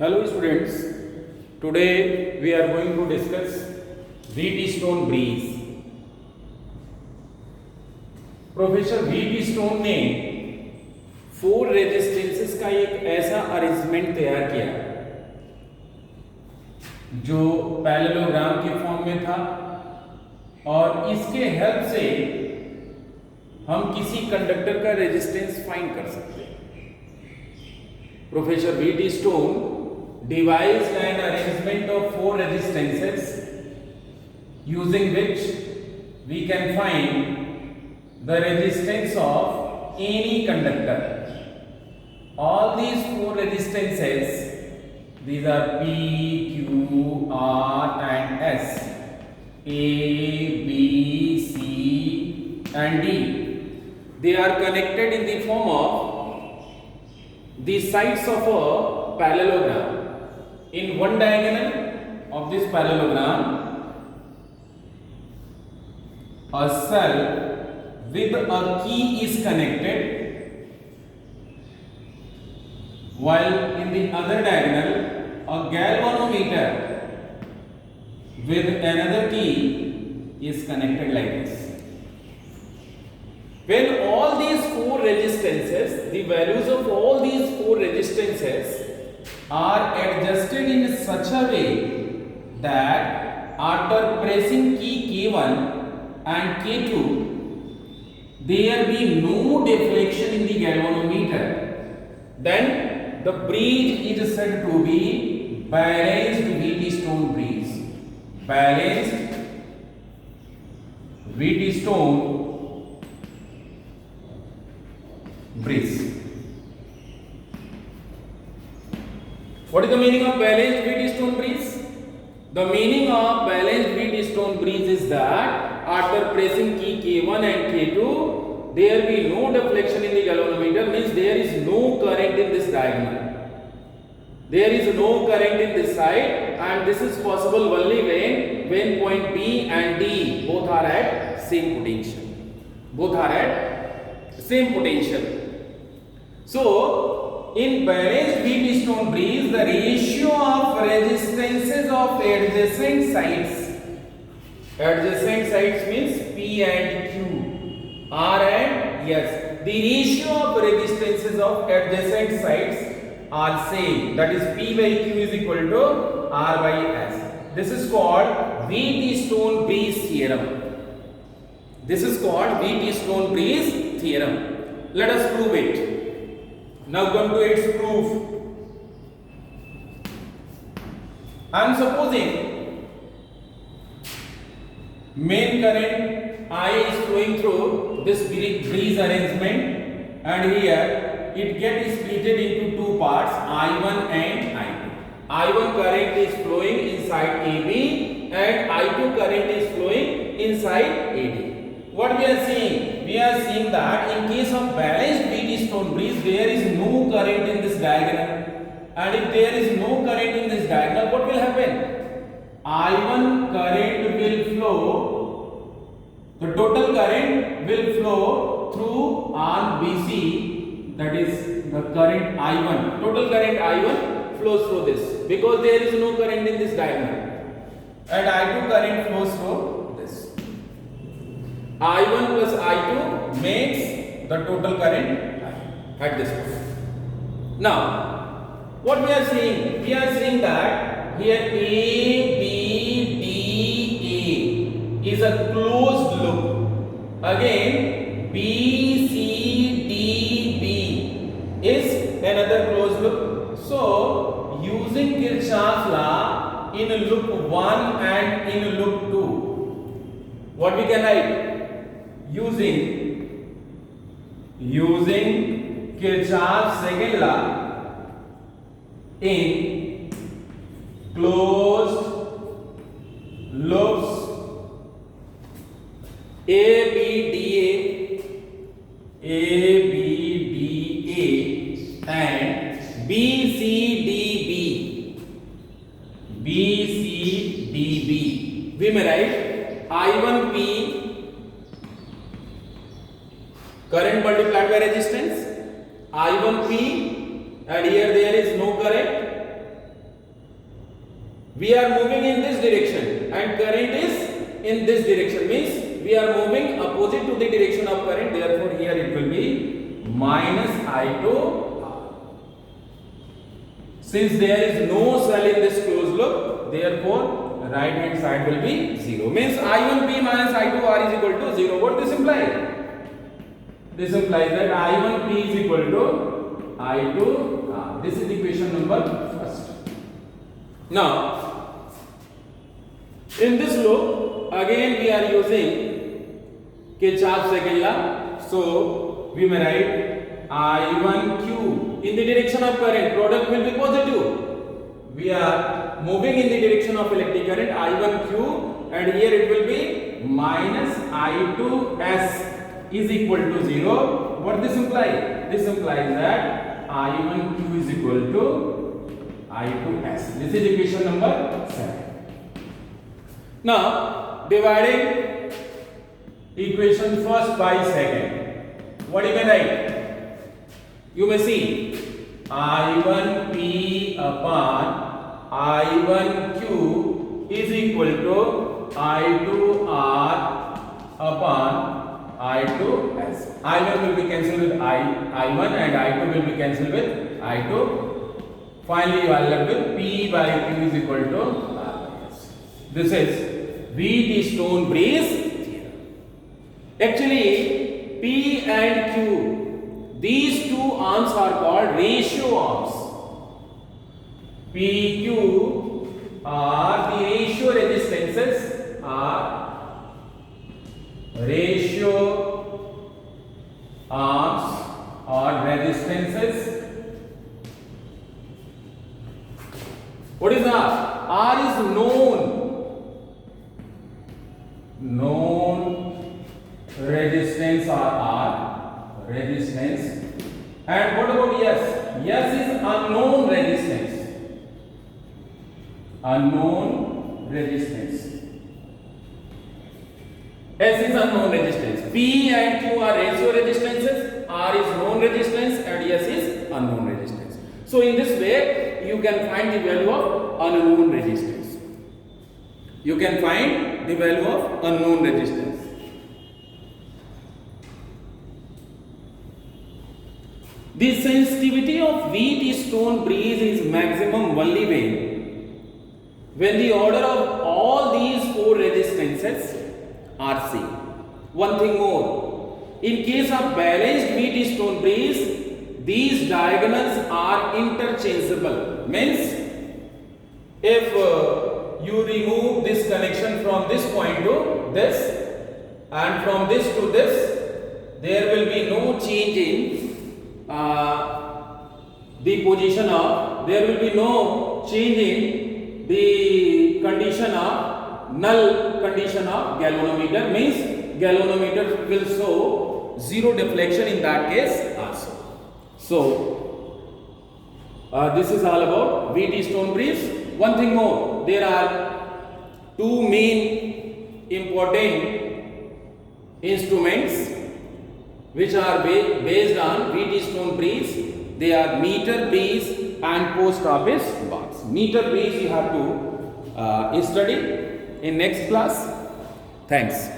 Hello students, today we are going to discuss Wheatstone breeze. Professor Wheatstone ने 4 resistances का एक ऐसा arrangement तैयार किया जो पैरेललोग्राम के फॉर्म में था और इसके हेल्प से हम किसी कंडक्टर का रेजिस्टेंस फाइंड कर सकते हैं. Professor Wheatstone devised an arrangement of 4 resistances using which we can find the resistance of any conductor. All these 4 resistances, these are P, Q, R and S, A, B, C and D. They are connected in the form of the sides of a parallelogram. In one diagonal of this parallelogram, a cell with a key is connected, while in the other diagonal, a galvanometer with another key is connected like this. When all these 4 resistances, the values of all these 4 resistances are adjusted in such a way that after pressing key K1 and K2 there be no deflection in the galvanometer, then the breeze is said to be balanced Wheatstone breeze. Balanced Wheatstone breeze. What is the meaning of balanced Wheatstone breeze? The meaning of balanced Wheatstone breeze is that after pressing key K1 and K2, there be no deflection in the galvanometer, means there is no current in this diagonal. There is no current in this side, and this is possible only when point B and D both are at same potential. Both are at same potential. So in balanced Wheatstone breeze, the ratio of resistances of adjacent sides means P and Q, R and S. The ratio of resistances of adjacent sides are same. That is P by Q is equal to R by S. This is called Wheatstone breeze theorem. This is called Wheatstone breeze theorem. Let us prove it. Now come to its proof. I am supposing main current I is flowing through this breeze arrangement, and here it gets split into 2 parts, I1 and I2. I1 current is flowing inside AB and I2 current is flowing inside AD. What we are seeing? We are seeing that in case of balanced Wheatstone breeze, there is no current in this diagonal, and if there is no current in this diagonal, what will happen? I1 current will flow, the total current will flow through arm BC, that is the current I1. Total current I1 flows through this because there is no current in this diagonal, and I2 current flows through this. I1 plus I2 makes the total current at this point. Now, what we are seeing? We are seeing that here A, B, D, A is a closed loop. Again, B, C, D, B is another closed loop. So, using Kirchhoff's law in loop 1 and in loop 2, what we can write? Using Kirchhoff's second law in closed loops ABDA and BCDB, we may write I1P current multiplied by resistance, I1P, and here there is no current, we are moving in this direction and current is in this direction, means we are moving opposite to the direction of current, therefore here it will be minus I2 R. Since there is no cell in this closed loop, therefore right hand side will be 0, means I1P minus I2R is equal to 0. What this implies? This implies that I1P is equal to I2R. This is equation number first. Now, in this loop, again we are using Kirchhoff's second law. So, we may write I1Q in the direction of current, product will be positive. We are moving in the direction of electric current, I1Q, and here it will be minus I2S is equal to 0. What this implies? This implies that I1Q is equal to I2S. This is equation number 7. Now, dividing equation first by second, what you can write? You may see I1P upon I1Q is equal to I2R upon I2S. I1 will be cancelled with I1 and I2 will be cancelled with I2. Finally, you are left with P by Q is equal to R by S. This is Wheatstone-Brise theorem. Actually, P and Q, these two arms are called ratio arms. PQ are the ratio resistances, are ratio arms or resistances. What is R? R is known resistance or R, resistance. And what about S? S is unknown resistance. Unknown resistance. S is unknown resistance. P and Q are ratio resistances, R is known resistance, and S is unknown resistance. So in this way, you can find the value of unknown resistance. You can find the value of unknown resistance. The sensitivity of Wheatstone-Brise is maximum only when the order of all these four resistances are same. One thing more, in case of balanced Wheatstone-Brise, these diagonals are interchangeable. Means, if you remove this connection from this point to this and from this to this, there will be no change in the position of, there will be no change in the condition of, null condition of galvanometer, means galvanometer will show zero deflection in that case also. So, this is all about Wheatstone-Brise. One thing more, there are two main important instruments which are based on Wheatstone-Brise. They are meter base and post office box. Meter base you have to study in next class. Thanks.